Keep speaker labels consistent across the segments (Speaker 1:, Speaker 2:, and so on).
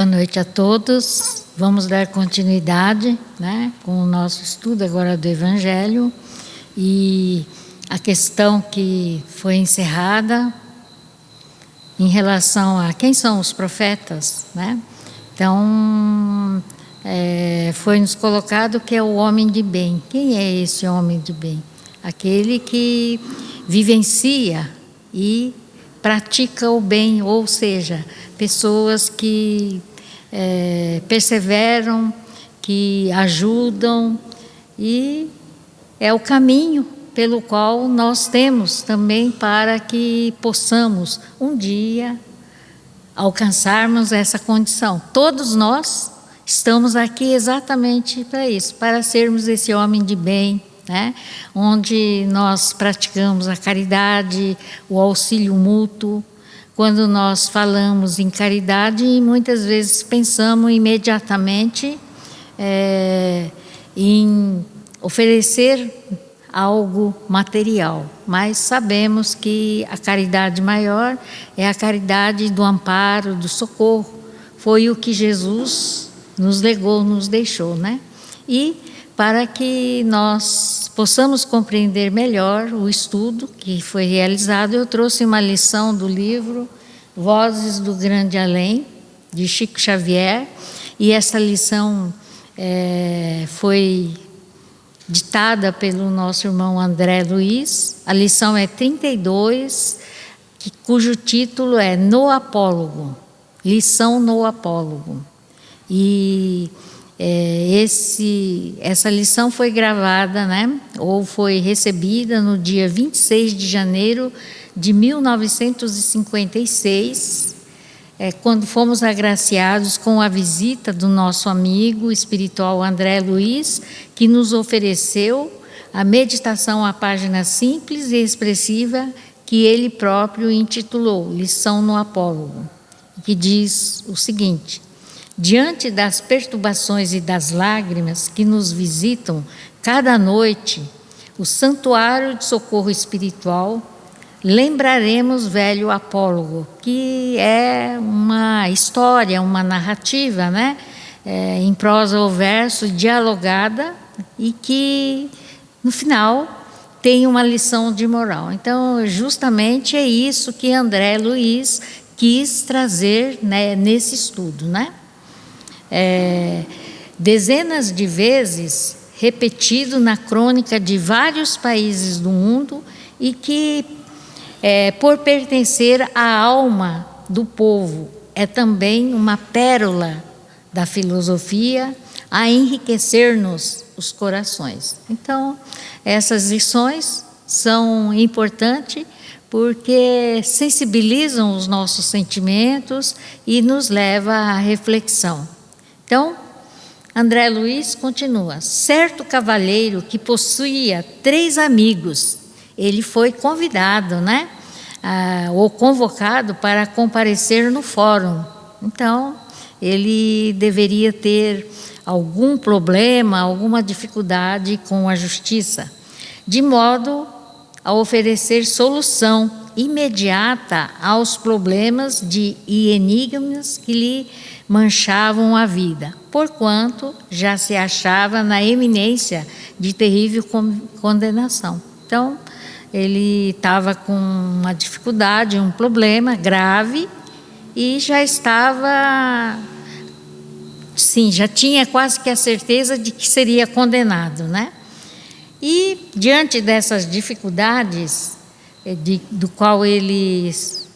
Speaker 1: Boa noite a todos. Vamos dar continuidade, com o nosso estudo agora do Evangelho. E a questão que foi encerrada em relação a quem são os profetas, Então, foi-nos colocado que é o homem de bem. Quem é esse homem de bem? Aquele que vivencia e pratica o bem, ou seja, pessoas que perseveram, que ajudam, e é o caminho pelo qual nós temos também para que possamos um dia alcançarmos essa condição. Todos nós estamos aqui exatamente para isso, para sermos esse homem de bem, onde nós praticamos a caridade, o auxílio mútuo. Quando nós falamos em caridade, muitas vezes pensamos imediatamente em oferecer algo material, mas sabemos que a caridade maior é a caridade do amparo, do socorro. Foi o que Jesus nos legou, nos deixou, E para que nós possamos compreender melhor o estudo que foi realizado, eu trouxe uma lição do livro Vozes do Grande Além, de Chico Xavier, e essa lição foi ditada pelo nosso irmão André Luiz. A lição é 32, cujo título é No Apólogo, lição no Apólogo. E essa lição foi gravada, ou foi recebida no dia 26 de janeiro de 1956, quando fomos agraciados com a visita do nosso amigo espiritual André Luiz, que nos ofereceu a meditação à página simples e expressiva que ele próprio intitulou Lição no Apólogo, que diz o seguinte: diante das perturbações e das lágrimas que nos visitam cada noite, o santuário de socorro espiritual, lembraremos velho Apólogo, que é uma história, uma narrativa, em prosa ou verso, dialogada, e que, no final, tem uma lição de moral. Então, justamente é isso que André Luiz quis trazer, nesse estudo, Dezenas de vezes repetido na crônica de vários países do mundo, e que, por pertencer à alma do povo, é também uma pérola da filosofia a enriquecer-nos os corações. Então, essas lições são importantes porque sensibilizam os nossos sentimentos e nos levam à reflexão. Então, André Luiz continua: certo cavalheiro que possuía 3 amigos, ele foi convidado, ou convocado para comparecer no fórum. Então, ele deveria ter algum problema, alguma dificuldade com a justiça, de modo a oferecer solução imediata aos problemas e enigmas que lhe manchavam a vida, porquanto já se achava na eminência de terrível condenação. Então, ele estava com uma dificuldade, um problema grave, e já estava, sim, já tinha quase que a certeza de que seria condenado, E, diante dessas dificuldades, do qual ele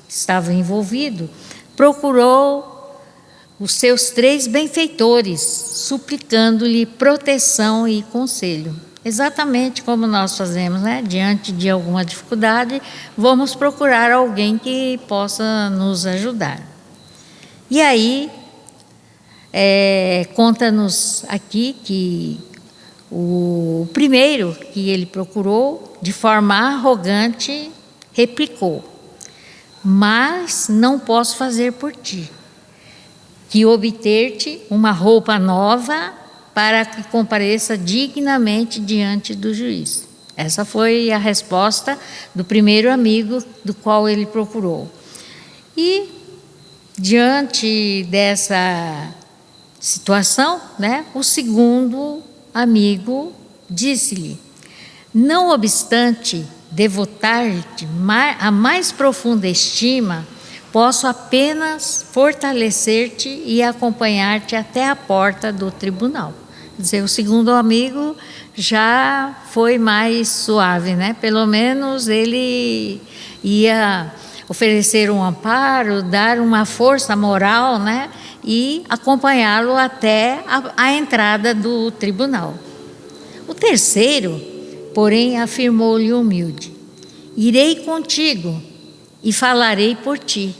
Speaker 1: estava envolvido, procurou os seus 3 benfeitores, suplicando-lhe proteção e conselho. Exatamente como nós fazemos, diante de alguma dificuldade, vamos procurar alguém que possa nos ajudar. E aí, conta-nos aqui que o primeiro que ele procurou, de forma arrogante, replicou: mas não posso fazer por ti, que obter-te uma roupa nova para que compareça dignamente diante do juiz. Essa foi a resposta do primeiro amigo do qual ele procurou. E Diante dessa situação, né, o segundo amigo disse-lhe: não obstante devotar-te a mais profunda estima, posso apenas fortalecer-te e acompanhar-te até a porta do tribunal. Quer dizer, o segundo amigo já foi mais suave, né? Pelo menos ele ia oferecer um amparo, dar uma força moral, né? E acompanhá-lo até a entrada do tribunal. O terceiro, porém, afirmou-lhe humilde: irei contigo e falarei por ti.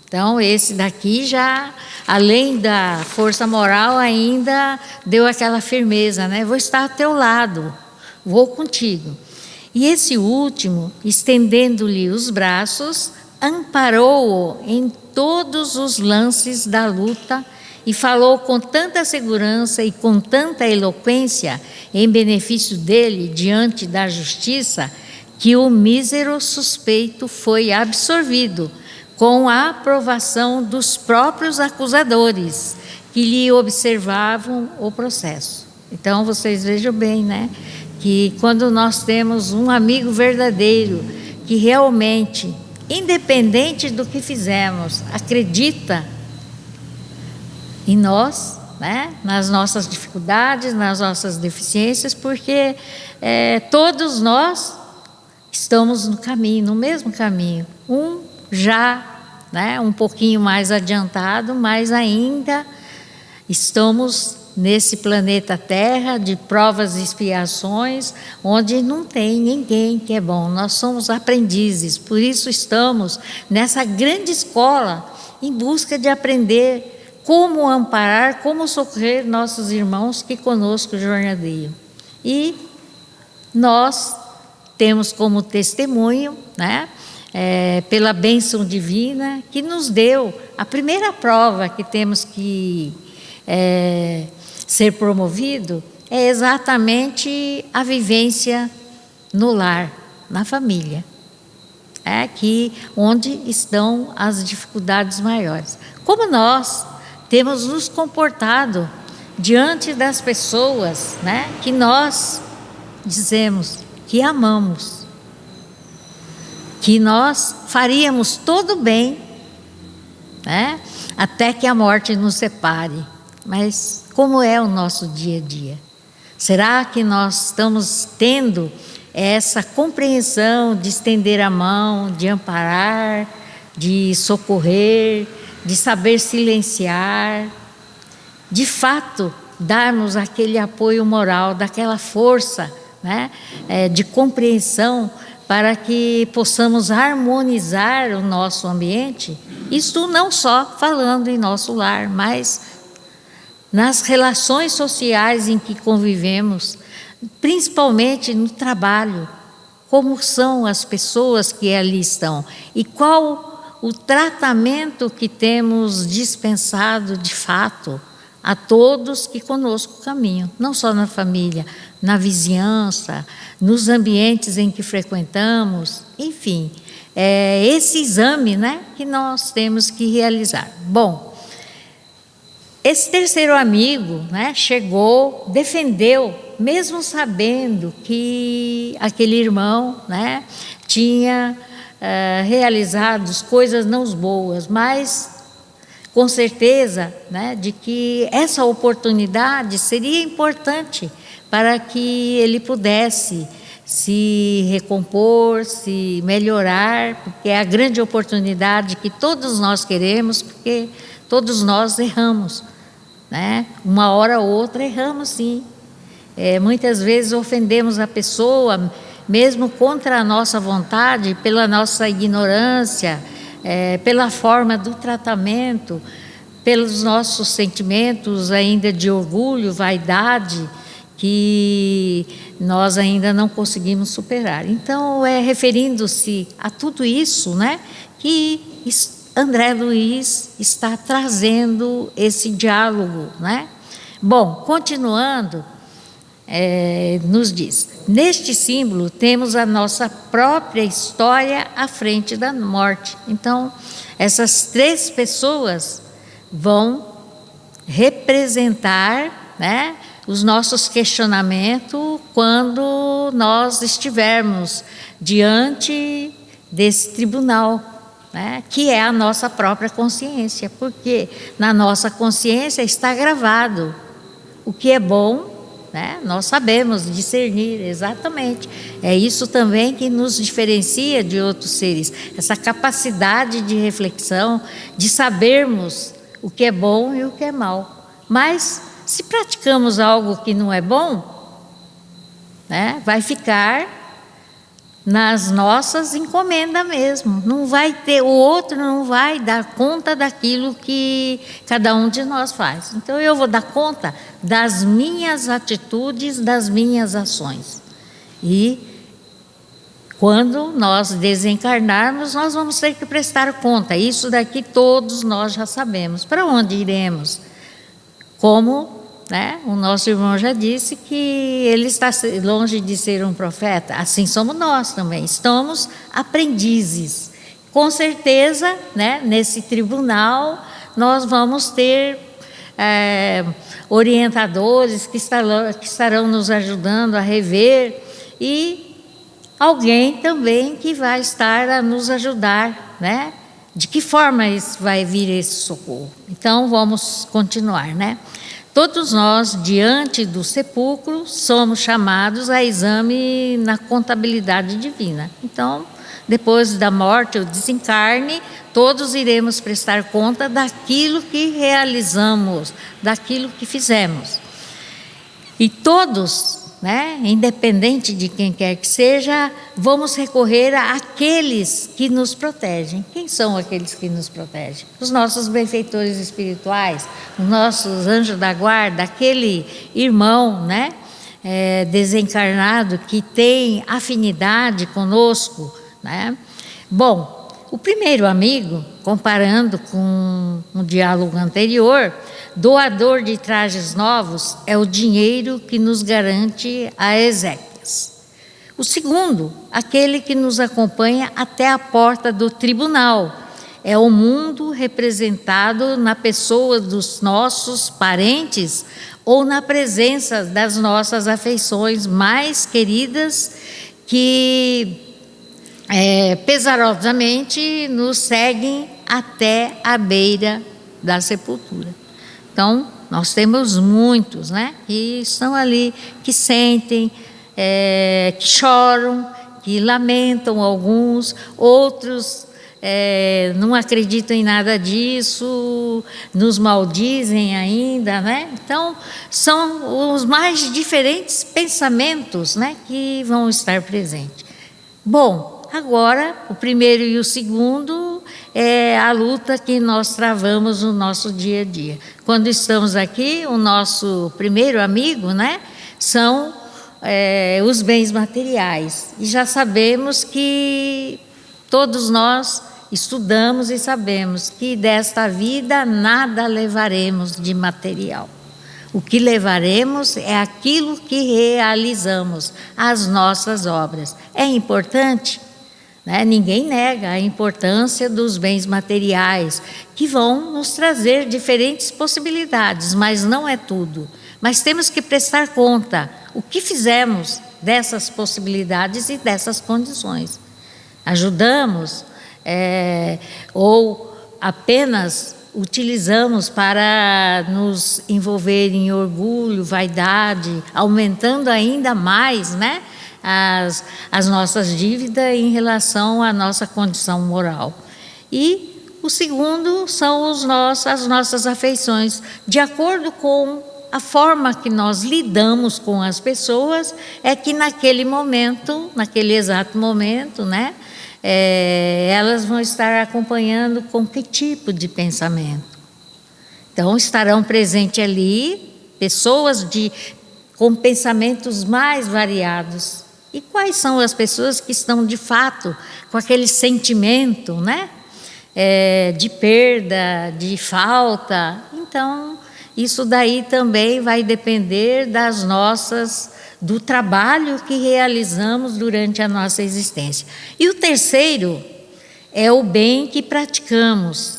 Speaker 1: Então, esse daqui já, além da força moral, ainda deu aquela firmeza, né? Vou estar ao teu lado, vou contigo. E esse último, estendendo-lhe os braços, amparou-o em todos os lances da luta e falou com tanta segurança e com tanta eloquência em benefício dele diante da justiça, que o mísero suspeito foi absorvido com a aprovação dos próprios acusadores, que lhe observavam o processo. Então, vocês vejam bem, né? Que quando nós temos um amigo verdadeiro, que realmente, independente do que fizemos, acredita em nós, né? Nas nossas dificuldades, nas nossas deficiências, porque todos nós estamos no caminho, no mesmo caminho. Já, né, um pouquinho mais adiantado, mas ainda estamos nesse planeta Terra de provas e expiações, onde não tem ninguém que é bom. Nós somos aprendizes, por isso estamos nessa grande escola em busca de aprender como amparar, como socorrer nossos irmãos que conosco jornadeiam. E nós temos como testemunho, né, pela bênção divina, que nos deu a primeira prova que temos que ser promovido, é exatamente a vivência no lar, na família. É aqui onde estão as dificuldades maiores. Como nós temos nos comportado diante das pessoas, né, que nós dizemos que amamos, que nós faríamos todo bem, né, até que a morte nos separe. Mas como é o nosso dia a dia? Será que nós estamos tendo essa compreensão de estender a mão, de amparar, de socorrer, de saber silenciar, de fato darmos aquele apoio moral, daquela força, né, de compreensão, para que possamos harmonizar o nosso ambiente? Isto não só falando em nosso lar, mas nas relações sociais em que convivemos, principalmente no trabalho. Como são as pessoas que ali estão e qual o tratamento que temos dispensado de fato a todos que conosco caminham, não só na família, na vizinhança, nos ambientes em que frequentamos, enfim, é esse exame, né, que nós temos que realizar. Bom, esse terceiro amigo, né, chegou, defendeu, mesmo sabendo que aquele irmão, né, tinha realizado coisas não boas, mas com certeza, né, de que essa oportunidade seria importante para que ele pudesse se recompor, se melhorar, porque é a grande oportunidade que todos nós queremos, porque todos nós erramos, né? Uma hora ou outra erramos, sim. Muitas vezes ofendemos a pessoa, mesmo contra a nossa vontade, pela nossa ignorância, pela forma do tratamento, pelos nossos sentimentos ainda de orgulho, vaidade, que nós ainda não conseguimos superar. Então, referindo-se a tudo isso, né, que André Luiz está trazendo esse diálogo, né? Bom, continuando, nos diz: neste símbolo temos a nossa própria história à frente da morte. Então, essas 3 pessoas vão representar, né, os nossos questionamentos quando nós estivermos diante desse tribunal, né, que é a nossa própria consciência, porque na nossa consciência está gravado o que é bom, né, nós sabemos discernir exatamente. É isso também que nos diferencia de outros seres, essa capacidade de reflexão, de sabermos o que é bom e o que é mal. Mas se praticamos algo que não é bom, né, vai ficar nas nossas encomendas mesmo. Não vai ter, o outro não vai dar conta daquilo que cada um de nós faz. Então eu vou dar conta das minhas atitudes, das minhas ações. E quando nós desencarnarmos, nós vamos ter que prestar conta. Isso daqui todos nós já sabemos. Para onde iremos? Como, né, o nosso irmão já disse que ele está longe de ser um profeta, assim somos nós também, estamos aprendizes. Com certeza, né, nesse tribunal nós vamos ter orientadores que estarão nos ajudando a rever, e alguém também que vai estar a nos ajudar, né? De que forma vai vir esse socorro? Então vamos continuar, né? Todos nós, diante do sepulcro, somos chamados a exame na contabilidade divina. Então, depois da morte ou desencarne, todos iremos prestar conta daquilo que realizamos, daquilo que fizemos. E todos, né, independente de quem quer que seja, vamos recorrer àqueles que nos protegem. Quem são aqueles que nos protegem? Os nossos benfeitores espirituais, os nossos anjos da guarda, aquele irmão, né, desencarnado que tem afinidade conosco, né? Bom, o primeiro amigo, comparando com um diálogo anterior, doador de trajes novos é o dinheiro que nos garante a exéquias. O segundo, aquele que nos acompanha até a porta do tribunal, é o mundo representado na pessoa dos nossos parentes ou na presença das nossas afeições mais queridas que pesarosamente nos seguem até a beira da sepultura. Então, nós temos muitos, né, que estão ali, que sentem, que choram, que lamentam alguns, outros não acreditam em nada disso, nos maldizem ainda, né? Então, são os mais diferentes pensamentos, né, que vão estar presentes. Bom, agora, o primeiro e o segundo é a luta que nós travamos no nosso dia a dia. Quando estamos aqui, o nosso primeiro amigo, né, são os bens materiais. E já sabemos que todos nós estudamos e sabemos que desta vida nada levaremos de material. O que levaremos é aquilo que realizamos, as nossas obras. É importante? Né? Ninguém nega a importância dos bens materiais, que vão nos trazer diferentes possibilidades, mas não é tudo. Mas temos que prestar conta o que fizemos dessas possibilidades e dessas condições. Ajudamos ou apenas utilizamos para nos envolver em orgulho, vaidade, aumentando ainda mais, né, as nossas dívidas em relação à nossa condição moral. E o segundo são as nossas afeições, de acordo com a forma que nós lidamos com as pessoas, é que naquele momento, naquele exato momento, né, elas vão estar acompanhando com que tipo de pensamento. Então, estarão presentes ali pessoas com pensamentos mais variados. E quais são as pessoas que estão, de fato, com aquele sentimento, né, de perda, de falta? Então, isso daí também vai depender das nossas do trabalho que realizamos durante a nossa existência. E o terceiro é o bem que praticamos.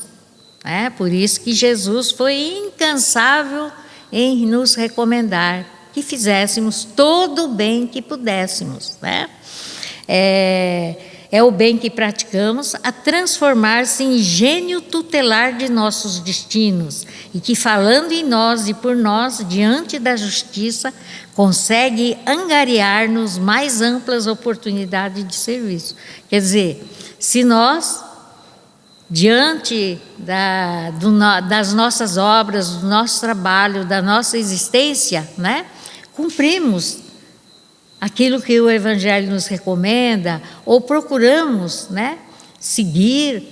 Speaker 1: Por isso que Jesus foi incansável em nos recomendar que fizéssemos todo o bem que pudéssemos. É o bem que praticamos a transformar-se em gênio tutelar de nossos destinos e que, falando em nós e por nós, diante da justiça, consegue angariar-nos mais amplas oportunidades de serviço. Quer dizer, se nós, diante das nossas obras, do nosso trabalho, da nossa existência, cumprimos aquilo que o Evangelho nos recomenda, ou procuramos seguir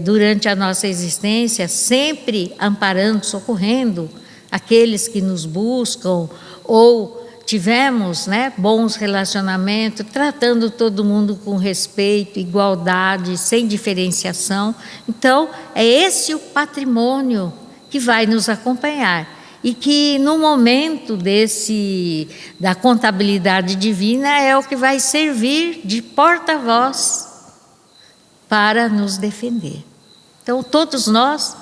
Speaker 1: durante a nossa existência, sempre amparando, socorrendo aqueles que nos buscam, ou tivemos bons relacionamentos, tratando todo mundo com respeito, igualdade, sem diferenciação. Então, é esse o patrimônio que vai nos acompanhar. E que no momento da contabilidade divina é o que vai servir de porta-voz para nos defender. Então, todos nós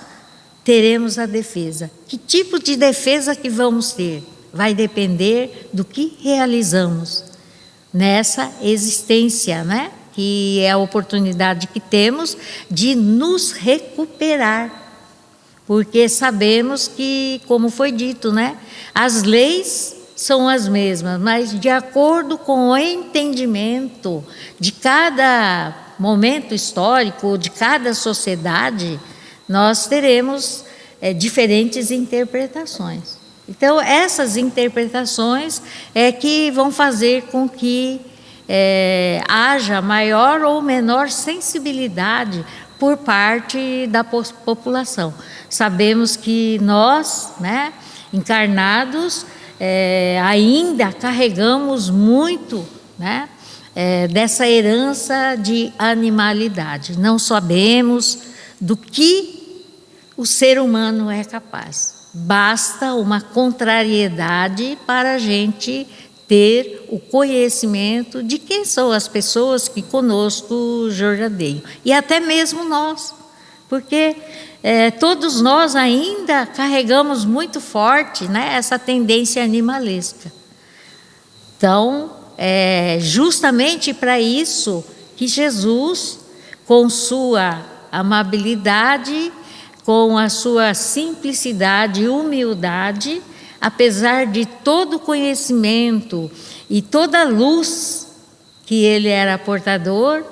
Speaker 1: teremos a defesa. Que tipo de defesa que vamos ter? Vai depender do que realizamos nessa existência, que é a oportunidade que temos de nos recuperar. Porque sabemos que, como foi dito, as leis são as mesmas, mas de acordo com o entendimento de cada momento histórico, de cada sociedade, nós teremos diferentes interpretações. Então, essas interpretações é que vão fazer com que haja maior ou menor sensibilidade por parte da população. Sabemos que nós, encarnados, ainda carregamos muito dessa herança de animalidade. Não sabemos do que o ser humano é capaz. Basta uma contrariedade para a gente ter o conhecimento de quem são as pessoas que conosco jornadeiam. E até mesmo nós, porque todos nós ainda carregamos muito forte essa tendência animalesca. Então, é justamente para isso que Jesus, com sua amabilidade, com a sua simplicidade e humildade, apesar de todo o conhecimento e toda a luz que ele era portador,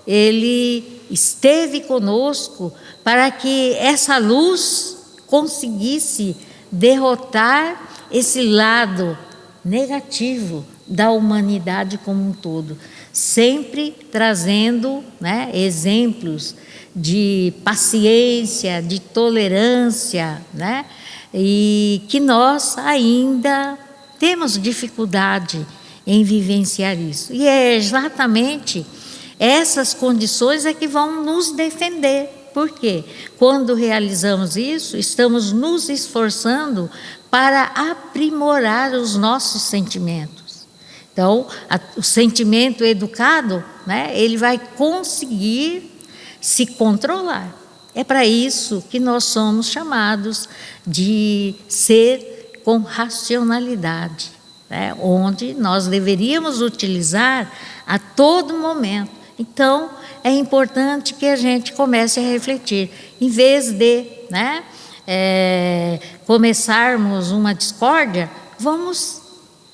Speaker 1: ele esteve conosco para que essa luz conseguisse derrotar esse lado negativo da humanidade como um todo, sempre trazendo exemplos de paciência, de tolerância, e que nós ainda temos dificuldade em vivenciar isso. E é exatamente essas condições que vão nos defender. Por quê? Quando realizamos isso, estamos nos esforçando para aprimorar os nossos sentimentos. Então, o sentimento educado, ele vai conseguir se controlar. É para isso que nós somos chamados de ser com racionalidade, onde nós deveríamos utilizar a todo momento. Então, é importante que a gente comece a refletir, em vez de começarmos uma discórdia, vamos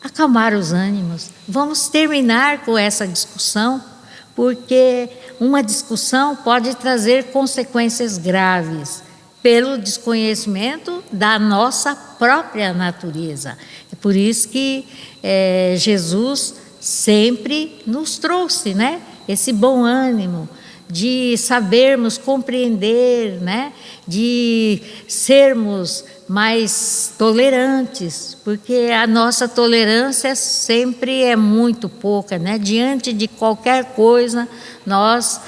Speaker 1: acalmar os ânimos, vamos terminar com essa discussão, porque uma discussão pode trazer consequências graves pelo desconhecimento da nossa própria natureza. É por isso que Jesus sempre nos trouxe, esse bom ânimo de sabermos compreender, de sermos mais tolerantes, porque a nossa tolerância sempre é muito pouca, Diante de qualquer coisa, nós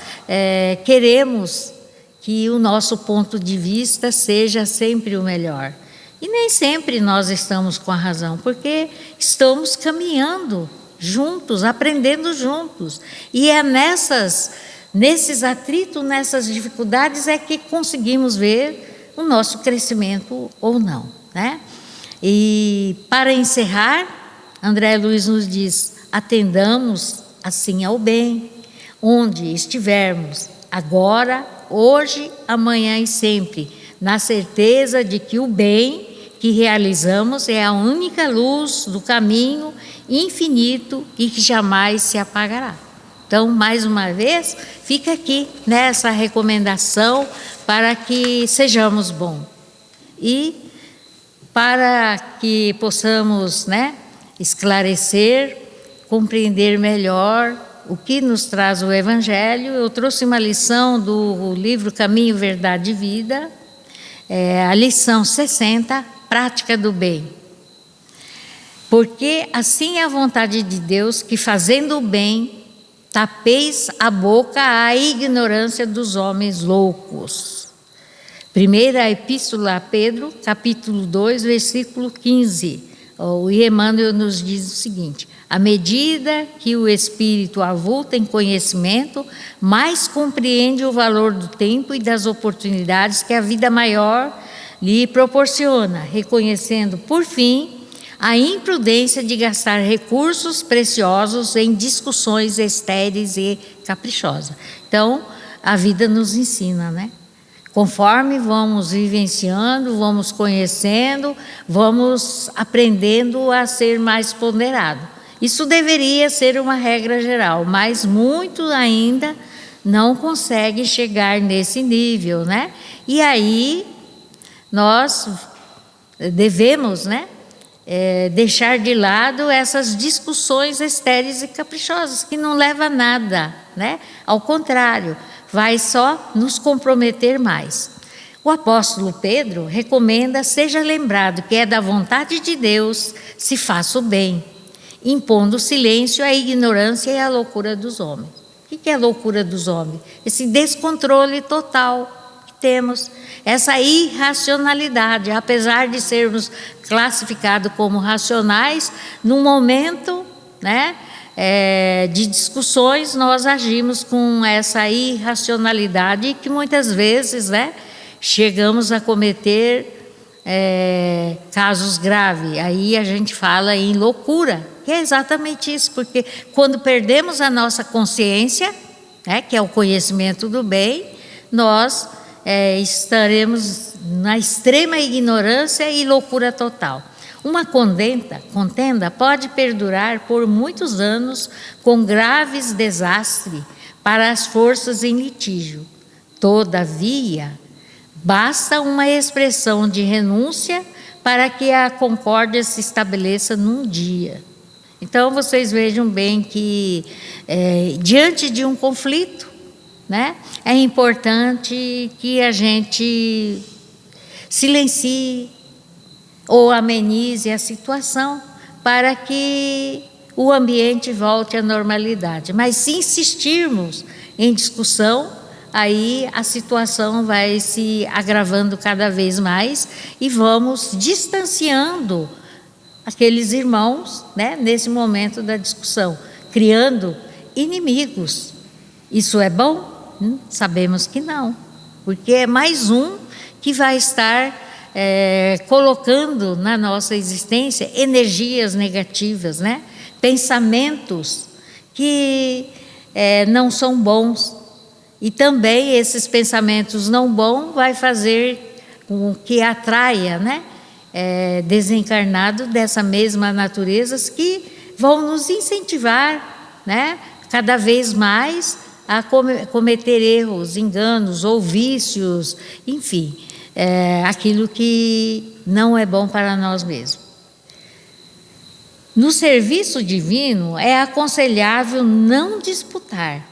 Speaker 1: queremos que o nosso ponto de vista seja sempre o melhor. E nem sempre nós estamos com a razão, porque estamos caminhando juntos, aprendendo juntos. E é nesses atritos, nessas dificuldades é que conseguimos ver o nosso crescimento ou não, né? E para encerrar, André Luiz nos diz: atendamos assim ao bem, onde estivermos, agora, hoje, amanhã e sempre, na certeza de que o bem que realizamos é a única luz do caminho infinito e que jamais se apagará. Então, mais uma vez, fica aqui nessa recomendação para que sejamos bons e para que possamos, esclarecer, compreender melhor o que nos traz o Evangelho. Eu trouxe uma lição do livro Caminho, Verdade e Vida, a lição 60, Prática do Bem. Porque assim é a vontade de Deus, que fazendo o bem, tapeis a boca à ignorância dos homens loucos. Primeira Epístola a Pedro, capítulo 2, versículo 15. O Emmanuel nos diz o seguinte: à medida que o espírito avulta em conhecimento, mais compreende o valor do tempo e das oportunidades que a vida maior lhe proporciona, reconhecendo, por fim, a imprudência de gastar recursos preciosos em discussões estéreis e caprichosas. Então, a vida nos ensina, Conforme vamos vivenciando, vamos conhecendo, vamos aprendendo a ser mais ponderado. Isso deveria ser uma regra geral, mas muitos ainda não conseguem chegar nesse nível, E aí nós devemos, deixar de lado essas discussões estéreis e caprichosas, que não levam a nada, Ao contrário, vai só nos comprometer mais. O apóstolo Pedro recomenda: seja lembrado que é da vontade de Deus se faça o bem, impondo silêncio à ignorância e à loucura dos homens. O que é a loucura dos homens? Esse descontrole total que temos, essa irracionalidade, apesar de sermos classificados como racionais, num momento, de discussões, nós agimos com essa irracionalidade que muitas vezes, chegamos a cometer casos graves. Aí a gente fala em loucura, que é exatamente isso, porque quando perdemos a nossa consciência, que é o conhecimento do bem, nós estaremos na extrema ignorância e loucura total. Uma contenda pode perdurar por muitos anos com graves desastres para as forças em litígio. Todavia, basta uma expressão de renúncia para que a concórdia se estabeleça num dia. Então, vocês vejam bem que, diante de um conflito, é importante que a gente silencie ou amenize a situação para que o ambiente volte à normalidade. Mas se insistirmos em discussão, aí a situação vai se agravando cada vez mais e vamos distanciando aqueles irmãos, nesse momento da discussão, criando inimigos. Isso é bom? Sabemos que não, porque é mais um que vai estar colocando na nossa existência energias negativas, pensamentos que não são bons. E também esses pensamentos não bons vai fazer com que atraia desencarnados dessa mesma natureza, que vão nos incentivar cada vez mais a cometer erros, enganos ou vícios, enfim, aquilo que não é bom para nós mesmos. No serviço divino é aconselhável não disputar,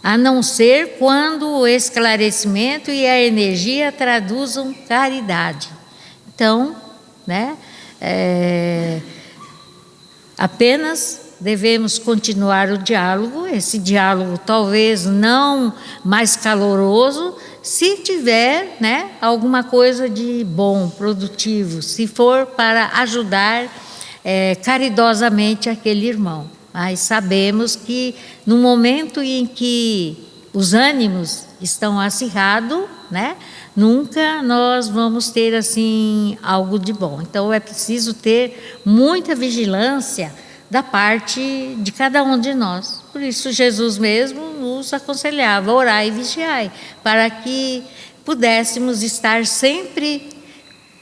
Speaker 1: a não ser quando o esclarecimento e a energia traduzam caridade. Então, apenas devemos continuar o diálogo, esse diálogo talvez não mais caloroso, se tiver, né, alguma coisa de bom, produtivo, se for para ajudar caridosamente aquele irmão. Mas sabemos que no momento em que os ânimos estão acirrados, né, nunca nós vamos ter assim algo de bom. Então é preciso ter muita vigilância da parte de cada um de nós. Por isso Jesus mesmo nos aconselhava: orai e vigiai, para que pudéssemos estar sempre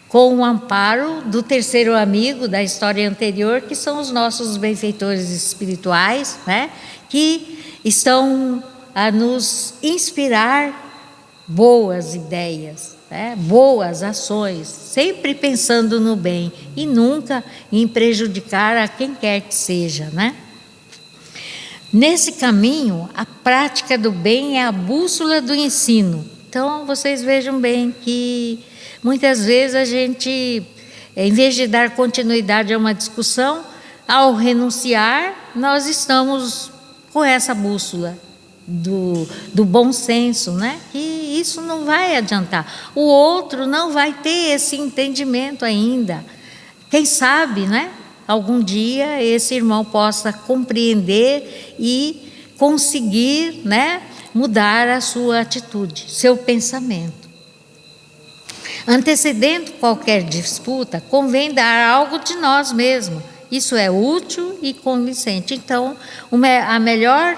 Speaker 1: com o amparo do terceiro amigo da história anterior, que são os nossos benfeitores espirituais, né, que estão a nos inspirar boas ideias, né, boas ações, sempre pensando no bem e nunca em prejudicar a quem quer que seja, né? Nesse caminho, a prática do bem é a bússola do ensino. Então, vocês vejam bem que muitas vezes a gente, em vez de dar continuidade a uma discussão, ao renunciar, nós estamos com essa bússola do bom senso, né? Que isso não vai adiantar. O outro não vai ter esse entendimento ainda. Quem sabe, né? Algum dia esse irmão possa compreender e conseguir, né, mudar a sua atitude, seu pensamento. Antecedendo qualquer disputa, convém dar algo de nós mesmos. Isso é útil e convincente. Então, a melhor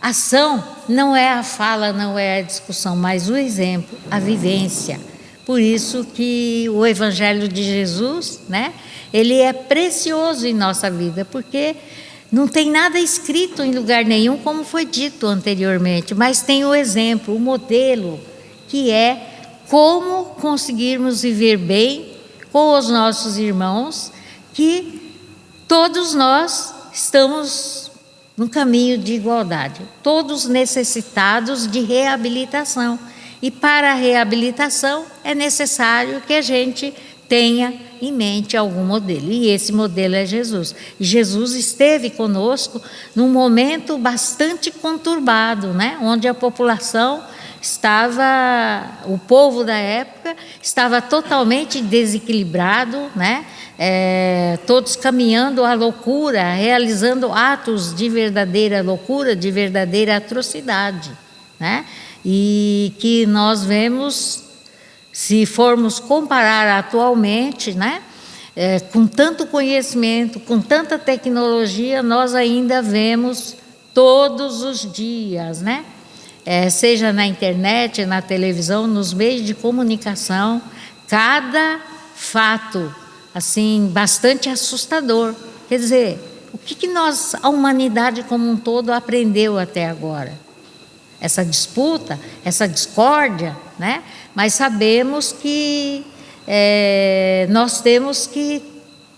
Speaker 1: ação não é a fala, não é a discussão, mas o exemplo, a vivência. Por isso que o Evangelho de Jesus, né, ele é precioso em nossa vida, porque não tem nada escrito em lugar nenhum, como foi dito anteriormente, mas tem o exemplo, o modelo, que é como conseguirmos viver bem com os nossos irmãos, que todos nós estamos num caminho de igualdade, todos necessitados de reabilitação. E para a reabilitação é necessário que a gente tenha em mente algum modelo, e esse modelo é Jesus. Jesus esteve conosco num momento bastante conturbado, né? Onde a população estava, o povo da época estava totalmente desequilibrado, né? Todos caminhando à loucura, realizando atos de verdadeira loucura, de verdadeira atrocidade, né? E que nós vemos, se formos comparar atualmente, né, com tanto conhecimento, com tanta tecnologia, nós ainda vemos todos os dias, né? Seja na internet, na televisão, nos meios de comunicação, cada fato assim bastante assustador. Quer dizer, o que nós, a humanidade como um todo, aprendeu até agora? Essa disputa, essa discórdia, né? Mas sabemos que nós temos que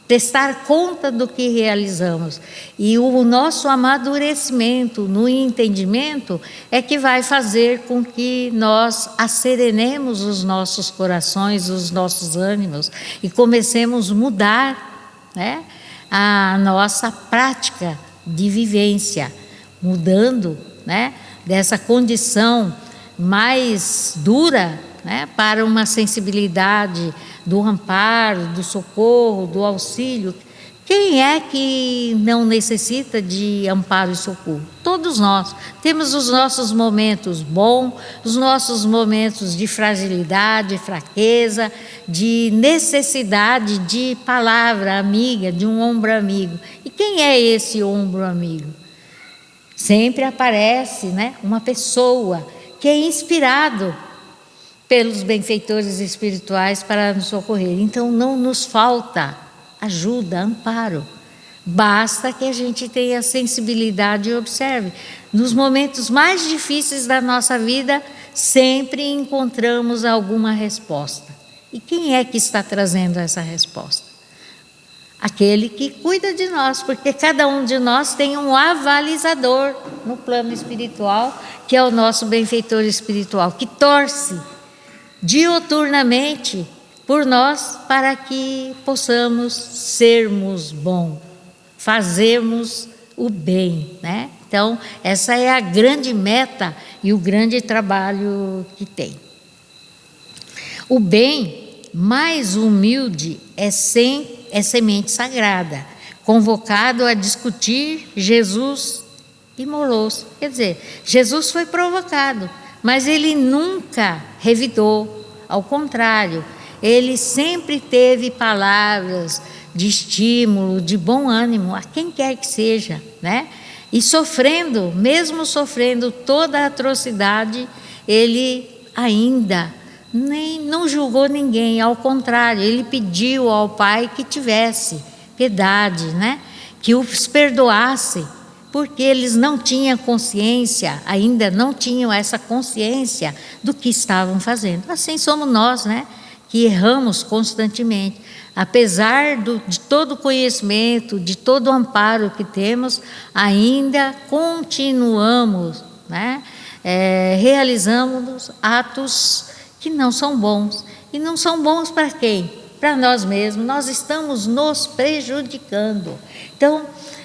Speaker 1: prestar conta do que realizamos. E o nosso amadurecimento no entendimento é que vai fazer com que nós asserenemos os nossos corações, os nossos ânimos e comecemos a mudar, né, a nossa prática de vivência, mudando, né, dessa condição mais dura, né, para uma sensibilidade do amparo, do socorro, do auxílio. Quem é que não necessita de amparo e socorro? Todos nós temos os nossos momentos bons, os nossos momentos de fragilidade, fraqueza, de necessidade de palavra amiga, de um ombro amigo. E quem é esse ombro amigo? Sempre aparece, né, uma pessoa que é inspirado pelos benfeitores espirituais para nos socorrer. Então não nos falta ajuda, amparo. Basta que a gente tenha sensibilidade e observe. Nos momentos mais difíceis da nossa vida, sempre encontramos alguma resposta. E quem é que está trazendo essa resposta? Aquele que cuida de nós, porque cada um de nós tem um avalizador no plano espiritual, que é o nosso benfeitor espiritual, que torce diuturnamente por nós para que possamos sermos bons, fazermos o bem, né? Então, essa é a grande meta e o grande trabalho que tem. O bem mais humilde é semente sagrada, convocado a discutir, Jesus imolou-se. Quer dizer, Jesus foi provocado, mas ele nunca revidou, ao contrário, ele sempre teve palavras de estímulo, de bom ânimo, a quem quer que seja, né? E sofrendo, mesmo sofrendo toda a atrocidade, ele ainda não julgou ninguém, ao contrário, ele pediu ao Pai que tivesse piedade, né? Que os perdoasse, porque eles não tinham consciência, ainda não tinham essa consciência do que estavam fazendo. Assim somos nós, né? Que erramos constantemente. Apesar de todo o conhecimento, de todo o amparo que temos, ainda continuamos, né? Realizamos atos que não são bons. E não são bons para quem? Para nós mesmos. Nós estamos nos prejudicando. Então,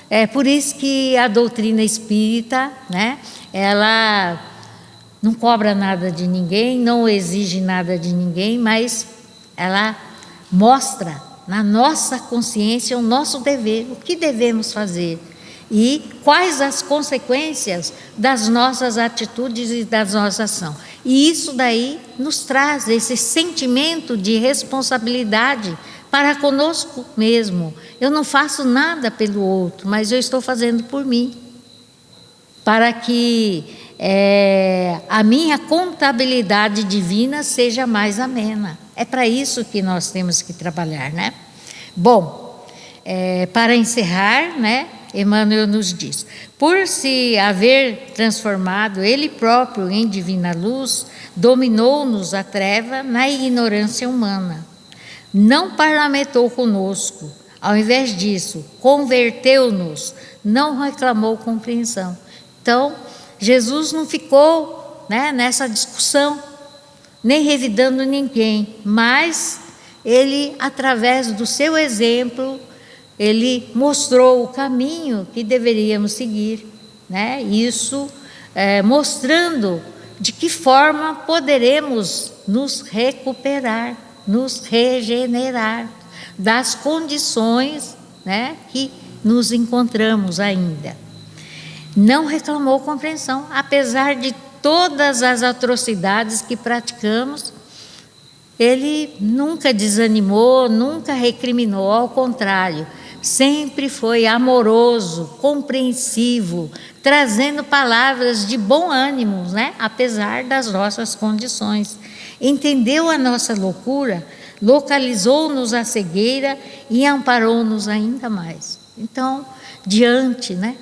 Speaker 1: é por isso que a doutrina espírita, né, ela não cobra nada de ninguém, não exige nada de ninguém, mas ela mostra na nossa consciência o nosso dever, o que devemos fazer e quais as consequências das nossas atitudes e das nossas ações. E isso daí nos traz esse sentimento de responsabilidade para conosco mesmo. Eu não faço nada pelo outro, mas eu estou fazendo por mim, para que a minha contabilidade divina seja mais amena. É para isso que nós temos que trabalhar, né? Bom, para encerrar, né, Emmanuel nos diz: por se haver transformado ele próprio em divina luz, dominou-nos a treva na ignorância humana. Não parlamentou conosco, ao invés disso, converteu-nos, não reclamou compreensão. Então, Jesus não ficou, né, nessa discussão, nem revidando ninguém, mas ele, através do seu exemplo, ele mostrou o caminho que deveríamos seguir, né? Isso mostrando de que forma poderemos nos recuperar, nos regenerar das condições, né, que nos encontramos ainda. Não reclamou compreensão, apesar de todas as atrocidades que praticamos. Ele nunca desanimou, nunca recriminou, ao contrário, sempre foi amoroso, compreensivo, trazendo palavras de bom ânimo, né? Apesar das nossas condições. Entendeu a nossa loucura, localizou-nos a cegueira e amparou-nos ainda mais. Então, diante, né,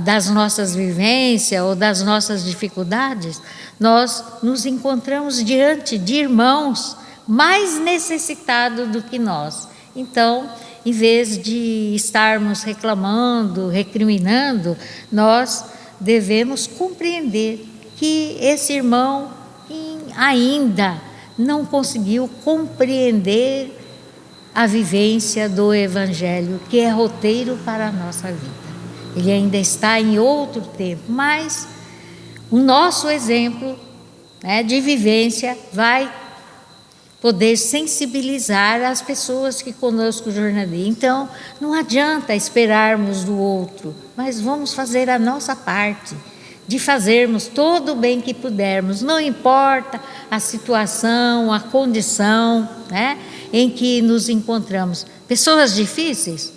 Speaker 1: das nossas vivências ou das nossas dificuldades, nós nos encontramos diante de irmãos mais necessitados do que nós. Então, em vez de estarmos reclamando, recriminando, nós devemos compreender que esse irmão ainda não conseguiu compreender a vivência do Evangelho, que é roteiro para a nossa vida. Ele ainda está em outro tempo, mas o nosso exemplo, né, de vivência vai poder sensibilizar as pessoas que conosco jornadeiam. Então, não adianta esperarmos do outro, mas vamos fazer a nossa parte, de fazermos todo o bem que pudermos, não importa a situação, a condição, né, em que nos encontramos. Pessoas difíceis?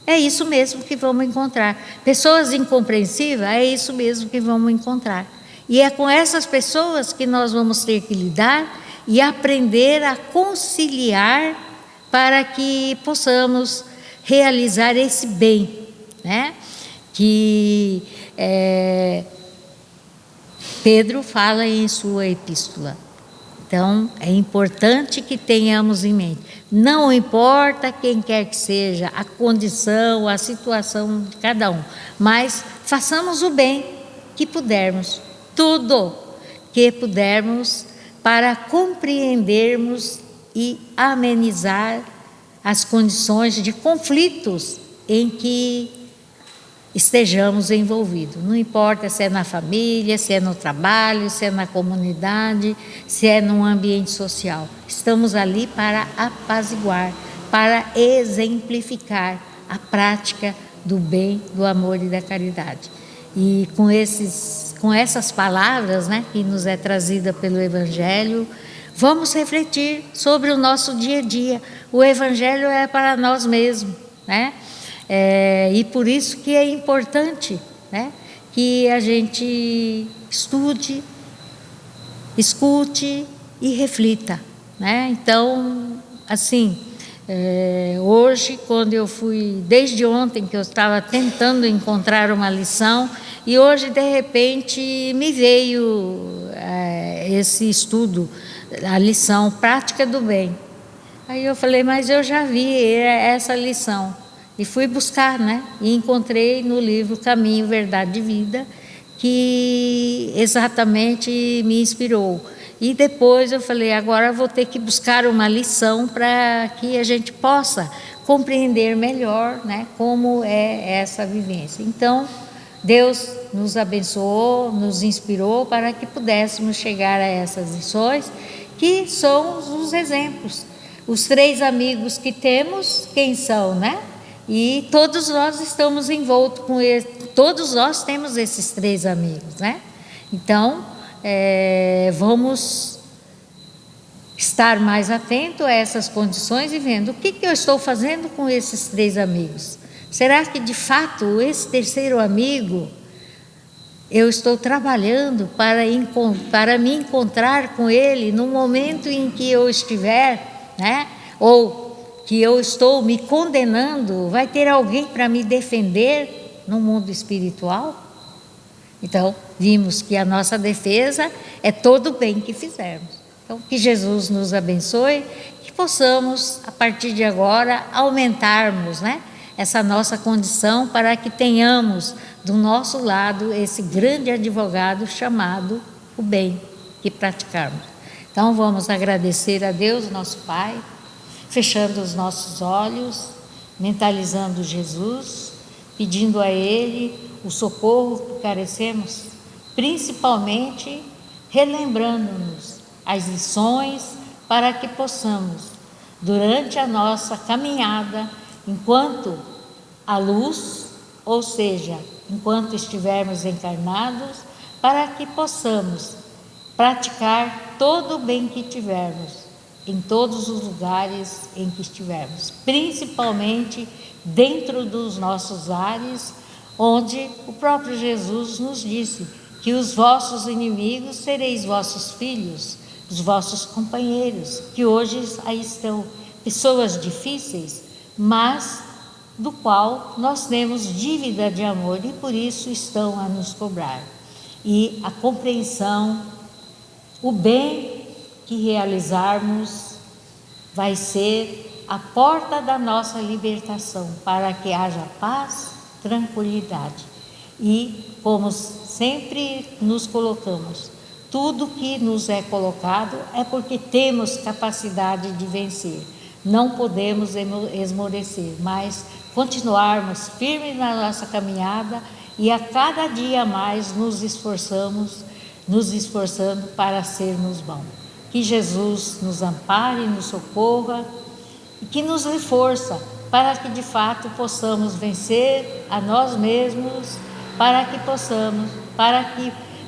Speaker 1: É isso mesmo que vamos encontrar. Pessoas incompreensíveis? É isso mesmo que vamos encontrar. E é com essas pessoas que nós vamos ter que lidar e aprender a conciliar para que possamos realizar esse bem, né? Que Pedro fala em sua epístola. Então, é importante que tenhamos em mente. Não importa quem quer que seja, a condição, a situação de cada um, mas façamos o bem que pudermos, tudo que pudermos, para compreendermos e amenizar as condições de conflitos em que estejamos envolvidos. Não importa se é na família, se é no trabalho, se é na comunidade, se é num ambiente social. Estamos ali para apaziguar, para exemplificar a prática do bem, do amor e da caridade. E com essas palavras, né, que nos é trazida pelo Evangelho, vamos refletir sobre o nosso dia a dia. O Evangelho é para nós mesmos, né? E por isso que é importante, né, que a gente estude, escute e reflita, né? Então, assim, hoje, quando eu fui, desde ontem que eu estava tentando encontrar uma lição, e hoje, de repente, me veio esse estudo, a lição Prática do Bem. Aí eu falei, mas eu já vi essa lição. E fui buscar, né? E encontrei no livro Caminho, Verdade e Vida, que exatamente me inspirou. E depois eu falei, agora eu vou ter que buscar uma lição para que a gente possa compreender melhor, né, como é essa vivência. Então, Deus nos abençoou, nos inspirou para que pudéssemos chegar a essas lições, que são os exemplos. Os 3 amigos que temos, quem são, né? E todos nós estamos envoltos com ele, todos nós temos esses 3 amigos, né? Então, vamos estar mais atento a essas condições e vendo o que eu estou fazendo com esses 3 amigos. Será que de fato esse terceiro amigo eu estou trabalhando para me encontrar com ele no momento em que eu estiver, né? Ou que eu estou me condenando, vai ter alguém para me defender no mundo espiritual? Então, vimos que a nossa defesa é todo o bem que fizermos. Então, que Jesus nos abençoe, que possamos, a partir de agora, aumentarmos, né, essa nossa condição para que tenhamos do nosso lado esse grande advogado chamado o bem que praticarmos. Então, vamos agradecer a Deus, nosso Pai, fechando os nossos olhos, mentalizando Jesus, pedindo a Ele o socorro que carecemos, principalmente relembrando-nos as lições para que possamos, durante a nossa caminhada, enquanto a luz, ou seja, enquanto estivermos encarnados, para que possamos praticar todo o bem que tivermos, em todos os lugares em que estivermos, principalmente dentro dos nossos lares, onde o próprio Jesus nos disse que os vossos inimigos sereis vossos filhos, os vossos companheiros, que hoje aí estão pessoas difíceis, mas do qual nós temos dívida de amor e por isso estão a nos cobrar. E a compreensão, o bem que realizarmos vai ser a porta da nossa libertação, para que haja paz, tranquilidade. E, como sempre nos colocamos, tudo que nos é colocado é porque temos capacidade de vencer. Não podemos esmorecer, mas continuarmos firmes na nossa caminhada e a cada dia mais nos esforçando para sermos bons. Que Jesus nos ampare, nos socorra e que nos dê força para que de fato possamos vencer a nós mesmos, para que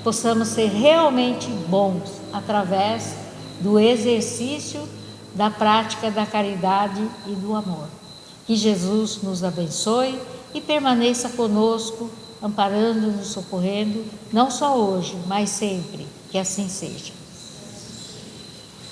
Speaker 1: possamos ser realmente bons através do exercício da prática da caridade e do amor. Que Jesus nos abençoe e permaneça conosco, amparando-nos, socorrendo, não só hoje, mas sempre. Que assim seja.